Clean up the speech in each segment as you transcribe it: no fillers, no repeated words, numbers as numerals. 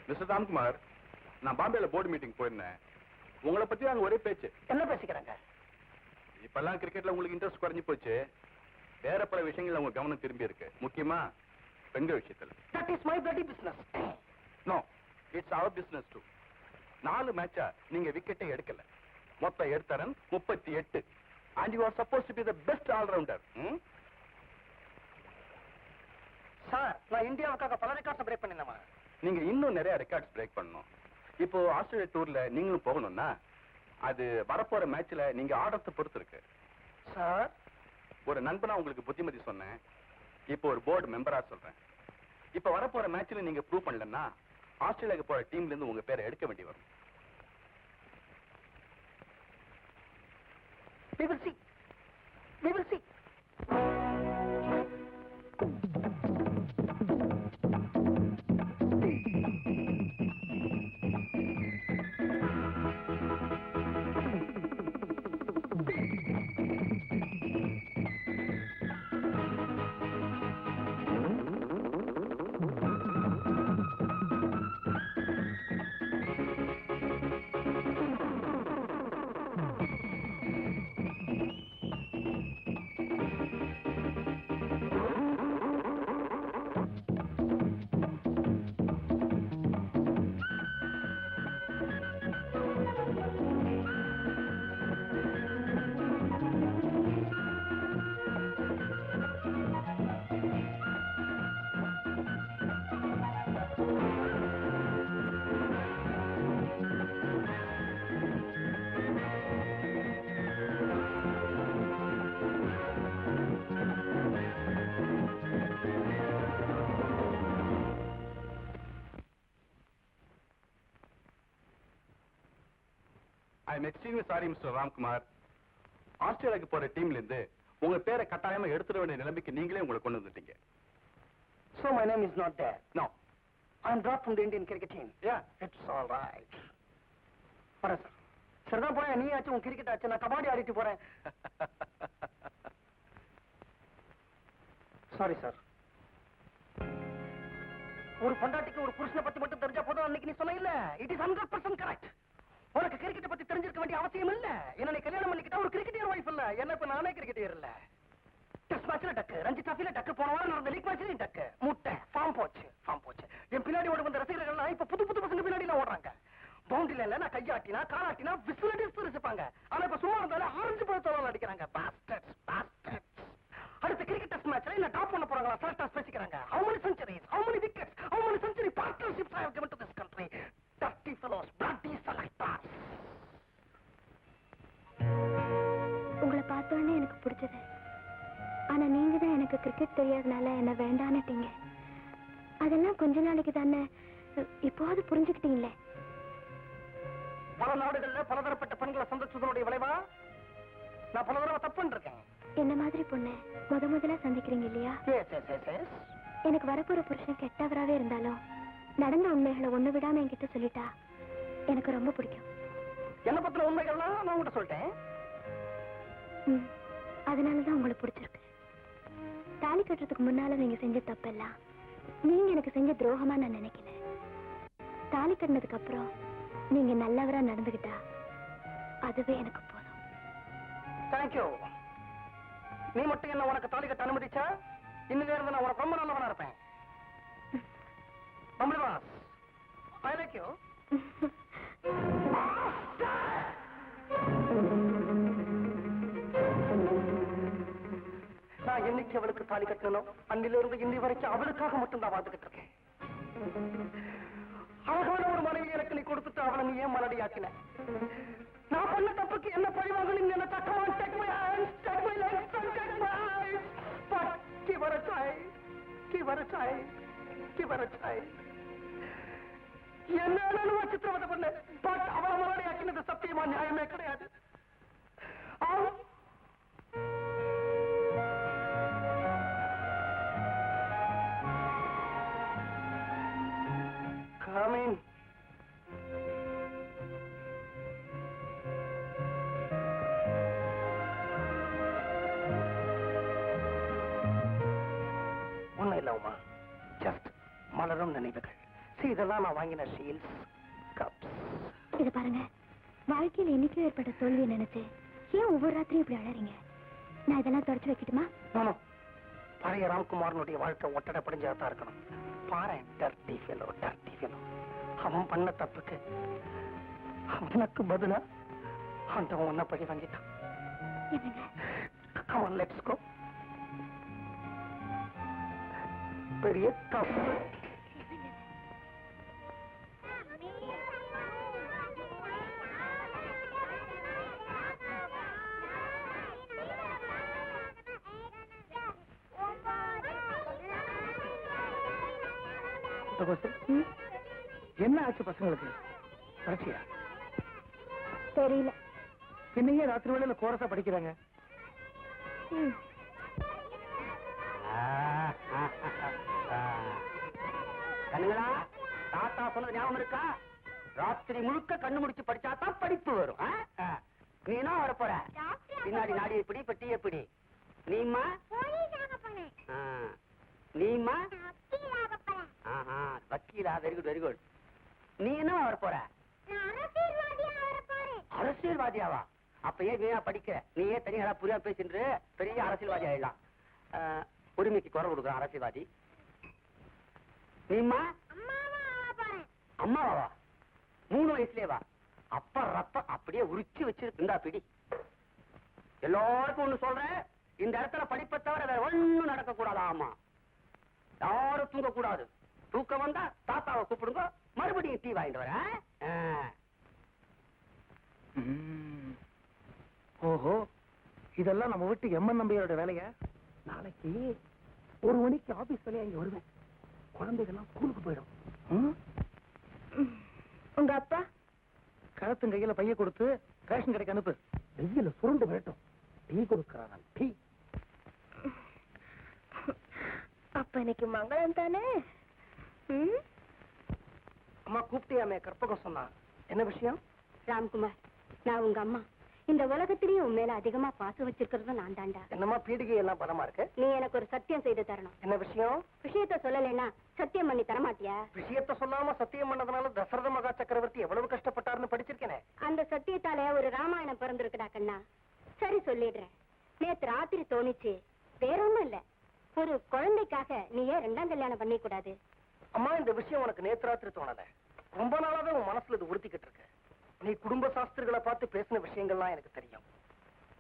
Mister Ramkumar, நான் பாம்பேல board meeting போயிருந்தேன். உங்களை பத்தி அங்க ஒரே பேச்சு. என்ன பேசிக்கிறாங்க? இப்பெல்லாம் கிரிக்கெட்ல உங்களுக்கு இன்ட்ரெஸ்ட் குறைஞ்சு போச்சு. வேற பல விஷயங்கள்ல உங்க கவனம் திரும்பி இருக்கு. முக்கியமா பெண்கள் விஷயத்துல. That is my bloody business. No, it's our business too. 4 மேட்சா நீங்க விக்கெட்டை எடுக்கல. மொத்த எடுத்த run 38. And you are supposed to be the best all-rounder. Sir, நான் இந்தியாவுக்காக பல ரெக்கார்ட்ஸ் பிரேக் பண்ணினேன். நீங்க இன்னும் நிறைய ரெக்கார்ட்ஸ் பிரேக் பண்ணணும். இப்போ ஆஸ்திரேலியா டூர்ல நீங்களும் போகணும்னா அது வரப்போற மேட்ச்ல நீங்க ஆடுறத பொறுத்து இருக்கு. சார், ஒரு நண்பனா உங்களுக்கு புத்திமதி சொன்னேன். இப்போ ஒரு போர்டு மெம்பரா சொல்றேன். இப்ப வரப்போற மேட்ச்ல நீங்க ப்ரூவ் பண்ணலன்னா ஆஸ்திரேலியாவுக்கு போற டீம்ல இருந்து உங்க பேரை எடுக்க வேண்டி வரும். We will see. We will see. I'm extremely sorry, Mr. Ramkumar. ஆஸ்திரேலியாவுக்கு போற டீம்ல இருந்து உங்க பேரை கட்டாயமா எடுத்துட வேண்டிய நிலைமைக்கு நீங்களே உங்களை கொண்டு வந்துட்டீங்க. So my name is not there. No. I'm dropped from the Indian cricket team. Yeah. It's all right. வரேன் சார். சரிதான் போறேன். நீ ஆச்சு உன் கிரிக்கெட் ஆச்சு, நான் கபாடி ஆடிட்டு போறேன். Sorry sir. ஒரு பொண்டாட்டிக்கு ஒரு புருஷனை பத்தி மட்டும் தெரிஞ்சா போதும் அன்னைக்கு நீ சொன்ன இல்ல. It is 100% correct. உனக்கு கிரிக்கெட் பத்தி தெரிஞ்சிருக்க வேண்டிய அவசியம் இல்ல. என்ன கல்யாணம் பண்ணிக்கிட்டா ஒரு கிரிக்கெட்டியர் வைஃப் இல்ல. என்ன இப்ப நானே கிரிக்கெட்டியர் இல்ல. டெஸ்ட் மேட்ச்ல டக்கு, ரஞ்சி டிராஃபில டக்கு, போன வாரம் நடந்த லீக் மேட்ச்லயும் டக்கு. முட்டை ஃபார்ம் போச்சு. என் பின்னாடி ஓடி வந்த ரசிகர்கள் இப்ப புது பசங்க பின்னாடி எல்லாம் ஓடுறாங்க. பவுண்டரில இல்ல நான் கையாட்டினா காலாட்டினா விசிலடிஸ் இருப்பாங்க. ஆனா இப்ப சும்மா இருந்தாலும் ஆரஞ்சு பழத்தோட அடிக்கிறாங்க. பாஸ்டர்ஸ். அடுத்த கிரிக்கெட் டெஸ்ட் மேட்ச்ல என்ன டாப் பண்ண போறாங்களா செலக்டர்ஸ் பேசிக்கிறாங்க. How many centuries, how many wickets, how many century partnerships I have given to this country. Dirty fellows, bloody selectors. உங்களை பார்த்தோன்னே எனக்கு பிடிச்சது. ஆனா நீங்க தான் எனக்கு கிரிக்கெட் தெரியாதனால என்ன வேண்டான்னுட்டீங்க. அதெல்லாம் கொஞ்ச நாளைக்கு தானே, இப்போது புரிஞ்சுக்கிட்டீங்களே. பல நாடுகள்ல பலதரப்பட்ட பெண்களை சந்திச்சதனுடைய விளைவா நான் பல தடவை தப்பு பண்ணிருக்கேன். என்ன மாதிரி பொண்ணு முதல்ல சந்திக்கிறீங்க இல்லையா? எனக்கு வரப்போற புருஷன் கெட்டவராவே இருந்தாலும் நடந்த உண்மைகளை ஒண்ணு விடாம என்கிட்ட சொல்லிட்டா எனக்கு ரொம்ப பிடிக்கும். என்ன பத்தின உண்மைகள்லாம் நான் உங்ககிட்ட சொல்லிட்டேன். அதனாலதான் உங்களுக்கு பிடிச்சிருக்கு. தாலி கட்டுறதுக்கு முன்னால நீங்க செஞ்ச தப்பெல்லாம் நீங்க எனக்கு செஞ்ச துரோகமா நான் நினைக்கல. தாலி கட்டினதுக்கு அப்புறம் நீங்க நல்லவரா நடந்துகிட்டா அதுவே எனக்கு போதும். தேங்க்யூ. நீ மட்டும் என்ன உனக்கு தாலி கட்ட அனுமதிச்சா இன்னும் இருந்து நான் உனக்கு ரொம்ப நல்லவனா இருப்பேன். I like you. நான் என்னைக்கு அவளுக்கு தாலி கட்டணும் அன்னிலிருந்து இன்னி வரைக்கும் அவளுக்காக மட்டும் தான் வாழ்ந்துகிட்டு இருக்கேன். அழகான ஒரு மனைவி எனக்கு மலடியாக்கு நீ கொடுத்துட்டு அவளை நீ ஏன் மலடியாக்கின? நான் பண்ண தப்புக்கு என்ன பழி வாங்கணும் நினைச்சா come on, take my hands, take my legs and take my eyes. But give her a try, give her a try, give her a try. என்ன சித்திரவதை பண்ண, பட் அவளை மலடியாக்கினது சத்தியமா நியாயமே கிடையாது. Come in. ஒன்னும் இல்ல உமா, ஜஸ்ட் மலரும் நினைவுகள். இதெல்லாம் நான் வாங்கின ஷீல்ஸ், கப்ஸ். இத பாருங்க, வாழ்க்கையில் இன்னைக்கு ஏற்பட்ட தோல்வியை நினைச்சு ஏன் ஒவ்வொரு ராத்திரியும் இப்படி அழறீங்க? நான் இதெல்லாம் தொடச்சு வைக்கட்டுமா? பழைய ராம்குமாரனுடைய வாழ்க்கை ஒட்டடை படிஞ்சதான் இருக்கணும். பாரு, டர்ட்டி ஃபெலோ, டர்ட்டி ஃபெலோ. அவன் பண்ண தப்புக்கு அவனுக்கு பதிலா ஆண்டவன் ஒன்ன பழி வாங்கிட்டான். Come on, let's go. பெரிய தப்பு. என்ன ஆச்சு பசங்களுக்கு? பரீட்சையா? தெரியல. என்னையே ராத்திரி வேளையில கோரஸா படிக்கிறாங்க. கண்ணுங்களா, தாத்தா சொன்னது ஞாபகம் இருக்கா? ராத்திரி முழுக்க கண்ணு முடிச்சு படிச்சாதான் படிப்பு வரும். நீனா வரப்போற பின்னாடி நாடி எப்படி பட்டி எப்படி? நீமா நீமா வக்கீலா? Very good very good. நீ என்ன வரப்போற? அரசியல்வாதியாவா? அப்ப ஏன் வீணா படிக்கிற? நீயே தனியா புரியா பேசிட்டு பெரிய அரசியல்வாதி ஆயிடலாம். உரிமைக்கு குறை கொடுக்குற அரசியல்வாதி. நீமா அம்மாவா? 3 வயசுலேவா? அப்ப ரப்ப அப்படியே உரிச்சு வச்சிருந்தா பிடி. எல்லாருக்கும் ஒண்ணு சொல்றேன், இந்த இடத்துல படிப்பை தவிர வேற ஒண்ணும் நடக்க கூடாது. ஆமா, யாரும் தூங்க கூடாது. தூக்கம் வந்தா தாத்தாவை கூப்பிடுங்க, மறுபடியும் டீ வாங்கிட்டு வர. ஓஹோ, இதெல்லாம் நம்ம வீட்டு எம்என் நம்பியோட வேலையா? நாளைக்கு 1 மணிக்கு ஆபீஸ் வேலையா இங்க வருவேன். குழந்தைகள்லாம் ஸ்கூலுக்கு போயிடும். உங்க அப்பா கழுத்தும் கையில பைய கொடுத்து ரேஷன் கடைக்கு அனுப்பு. வெயில சுருண்டு விரட்டும். டீ கொடுக்கறான். டீ. அப்ப இன்னைக்கு மங்களம் தானே? அம்மா கூப்பிட்டியாமே, கற்பகம் சொன்னா. என்ன விஷயம்? ராம்குமார், நான் உங்க அம்மா. இந்த உலகத்திலேயே உன் மேல அதிகமா பாசம் வச்சிருக்கிறது நான் தாண்டா. என்னம்மா பீடிகை எல்லாம் பலமா இருக்கு? நீ எனக்கு ஒரு சத்தியம் செய்து தரணும். என்ன விஷயம்? விஷயத்த சொல்லலைன்னா சத்தியம் பண்ணி தரமாட்டியா? விஷயத்த சொல்லாம சத்தியம் பண்ணதுனால தசரத மகா சக்கரவர்த்தி எவ்வளவு கஷ்டப்பட்டாருன்னு படிச்சிருக்கேனே. அந்த சத்தியத்தால ஒரு ராமாயணம் பிறந்திருக்குடா கண்ணா. சரி சொல்லிடுறேன். நேத்து ராத்திரி தோணிச்சு, வேற ஒண்ணும் இல்ல. ஒரு குழந்தைக்காக நீ ஏன் 2ஆம் கல்யாணம் பண்ணி கூடாது? அம்மா, இந்த விஷயம் உனக்கு நேத்து ராத்திரி தோணல. ரொம்ப நாளாவே உன் மனசுல இது உறுத்திக்கிட்டு இருக்கு. நீ குடும்ப சாஸ்திரிகளை பார்த்து பேசின விஷயங்கள்லாம் எனக்கு தெரியும்.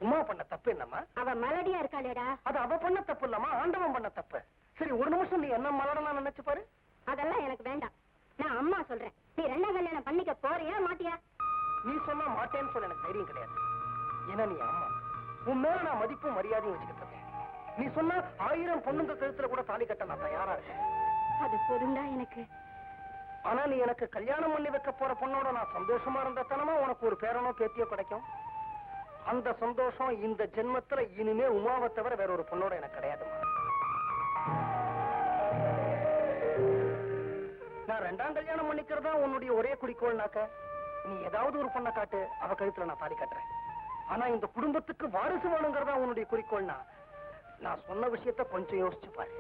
உமா பண்ண தப்பு என்னம்மா? அவ மலடியா இருக்காளேடா. அது அவ பண்ண தப்பு இல்லம்மா, ஆண்டவன் பண்ண தப்பு. சரி, ஒரு நிமிஷம் நீ என்ன மலடலாம் நினைச்சு பாரு. அதெல்லாம் எனக்கு வேண்டாம். நான் அம்மா சொல்றேன். நீ 2ஆம் கல்யாணம் பண்ணிக்க போறியா மாட்டியா? நீ சொன்னா மாட்டேன்னு சொல்ல எனக்கு தைரியம் கிடையாது. ஏன்னா நீ அம்மா. உன் மேல நான் மதிப்பும் மரியாதையும் வச்சுக்கிட்டு இருக்கேன். நீ சொன்னா 1000 பொண்ணுங்க கழுத்துல கூட தாலி கட்ட நான் தயாரா இருக்கேன். அது பொருந்தா எனக்கு. ஆனா நீ எனக்கு கல்யாணம் பண்ணி வைக்க போற பொண்ணோட நான் சந்தோஷமா இருந்த தானமா உனக்கு ஒரு பேரனோ பேத்தியோ கிடைக்கும். அந்த சந்தோஷம் இந்த ஜென்மத்துல இனிமே உமாவை தவிர வேற ஒரு பொண்ணோட எனக்கு கிடையாதுமா. நான் 2ஆம் கல்யாணம் பண்ணிக்கிறதா உன்னுடைய ஒரே குறிக்கோள்னாக்க நீ ஏதாவது ஒரு பொண்ணை காட்டு, அவ கழுத்துல நான் தாலி கட்டுறேன். ஆனா இந்த குடும்பத்துக்கு வாரிசு வேணுங்கிறதா உன்னுடைய குறிக்கோள்னா நான் சொன்ன விஷயத்த கொஞ்சம் யோசிச்சு பாரு.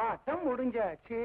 ஆட்டம் முடிஞ்சாச்சு.